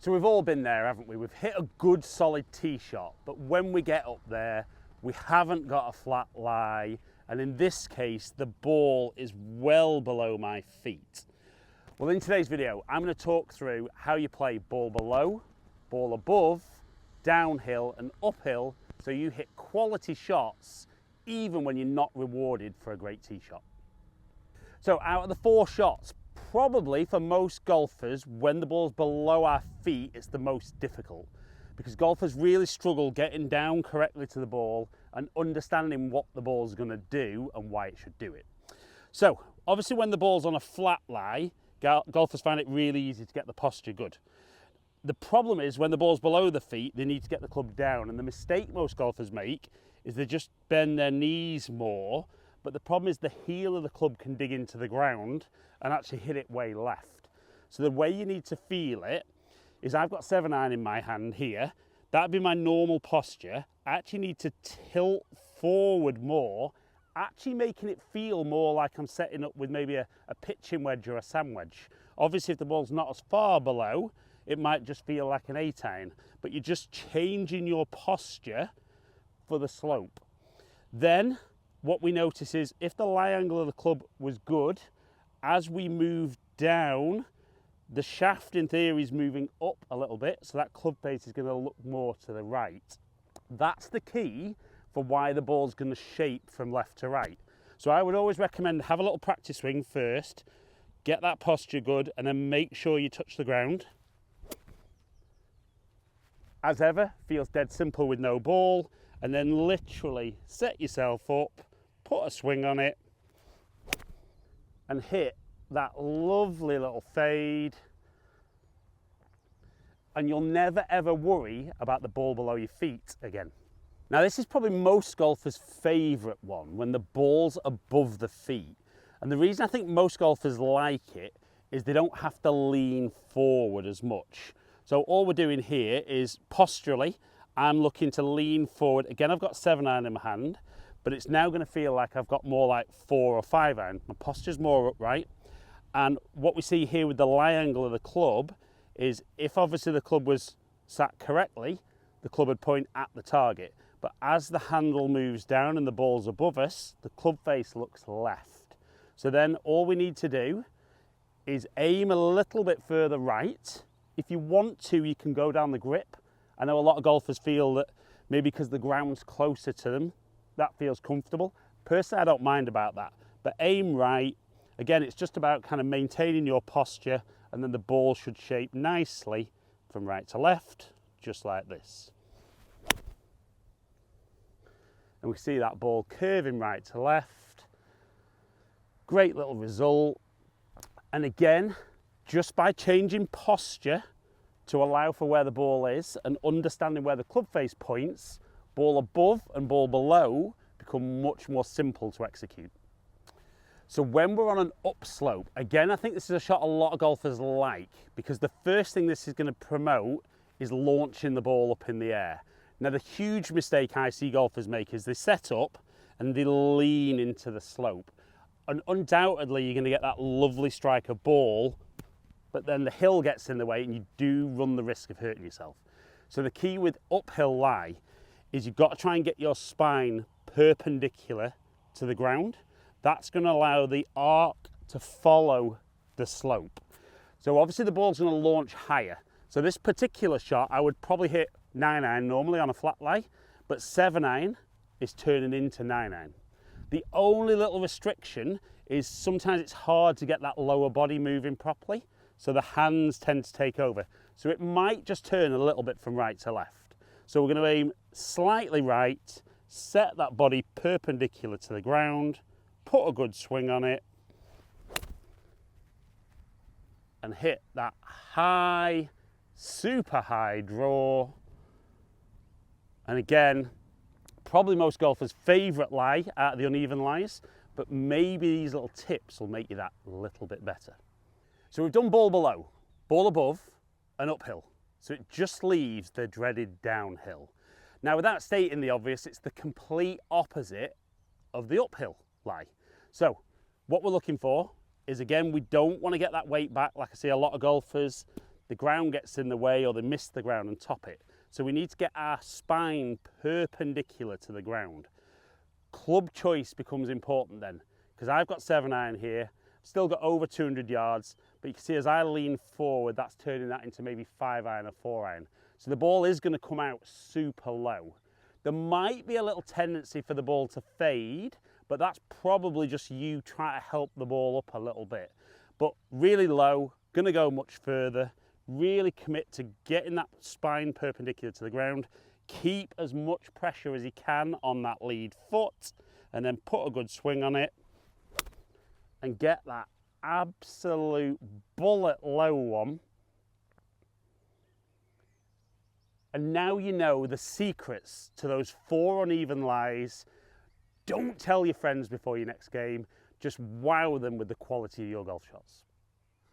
So we've all been there, haven't we? We've hit a good solid tee shot, but when we get up there, we haven't got a flat lie, and in this case, the ball is well below my feet. Well, in today's video, I'm going to talk through how you play ball below, ball above, downhill and uphill, so you hit quality shots even when you're not rewarded for a great tee shot. So out of the 4 shots, probably for most golfers, when the ball's below our feet, it's the most difficult because golfers really struggle getting down correctly to the ball and understanding what the ball's going to do and why it should do it. So obviously when the ball's on a flat lie, golfers find it really easy to get the posture good. The problem is when the ball's below the feet, they need to get the club down, and the mistake most golfers make is they just bend their knees more, but the problem is the heel of the club can dig into the ground and actually hit it way left. So the way you need to feel it is, I've got 7-iron in my hand here. That'd be my normal posture. I actually need to tilt forward more, actually making it feel more like I'm setting up with maybe a pitching wedge or a sand wedge. Obviously if the ball's not as far below, it might just feel like an 8-iron, but you're just changing your posture for the slope. Then what we notice is if the lie angle of the club was good, as we move down, the shaft in theory is moving up a little bit, so that club face is going to look more to the right. That's the key for why the ball's going to shape from left to right. So I would always recommend have a little practice swing first, get that posture good, and then make sure you touch the ground. As ever, feels dead simple with no ball, and then literally set yourself up, put a swing on it, and hit that lovely little fade. And you'll never ever worry about the ball below your feet again. Now this is probably most golfers' favourite one, when the ball's above the feet. And the reason I think most golfers like it is they don't have to lean forward as much. So all we're doing here is posturally, I'm looking to lean forward. Again, I've got 7-iron in my hand, but it's now going to feel like I've got more like 4 or 5-iron. My posture's more upright. And what we see here with the lie angle of the club is, if obviously the club was sat correctly, the club would point at the target. But as the handle moves down and the ball's above us, the club face looks left. So then all we need to do is aim a little bit further right. If you want to, you can go down the grip. I know a lot of golfers feel that maybe because the ground's closer to them, that feels comfortable. Personally, I don't mind about that. But aim right. Again, it's just about kind of maintaining your posture, and then the ball should shape nicely from right to left, just like this. And we see that ball curving right to left. Great little result. And again, just by changing posture to allow for where the ball is and understanding where the club face points, ball above and ball below become much more simple to execute. So when we're on an upslope, again, I think this is a shot a lot of golfers like, because the first thing this is going to promote is launching the ball up in the air. Now, the huge mistake I see golfers make is they set up and they lean into the slope. And undoubtedly, you're going to get that lovely striker ball, but then the hill gets in the way and you do run the risk of hurting yourself. So the key with uphill lie is you've got to try and get your spine perpendicular to the ground. That's going to allow the arc to follow the slope. So obviously the ball's going to launch higher. So this particular shot, I would probably hit 9-iron normally on a flat lie, but 7-iron is turning into 9-iron. The only little restriction is sometimes it's hard to get that lower body moving properly, so the hands tend to take over. So it might just turn a little bit from right to left. So we're going to aim slightly right, set that body perpendicular to the ground, put a good swing on it, and hit that high, super high draw. And again, probably most golfers' favourite lie out of the uneven lies, but maybe these little tips will make you that little bit better. So we've done ball below, ball above, and uphill. So it just leaves the dreaded downhill. Now, without stating the obvious, it's the complete opposite of the uphill lie. So what we're looking for is, again, we don't want to get that weight back. Like I see a lot of golfers, the ground gets in the way or they miss the ground and top it. So we need to get our spine perpendicular to the ground. Club choice becomes important then, because I've got 7-iron here, still got over 200 yards, but you can see as I lean forward, that's turning that into maybe 5-iron or 4-iron. So the ball is going to come out super low. There might be a little tendency for the ball to fade, but that's probably just you trying to help the ball up a little bit. But really low, going to go much further. Really commit to getting that spine perpendicular to the ground. Keep as much pressure as you can on that lead foot, and then put a good swing on it and get that absolute bullet low one. And now you know the secrets to those 4 uneven lies. Don't tell your friends before your next game. Just wow them with the quality of your golf shots.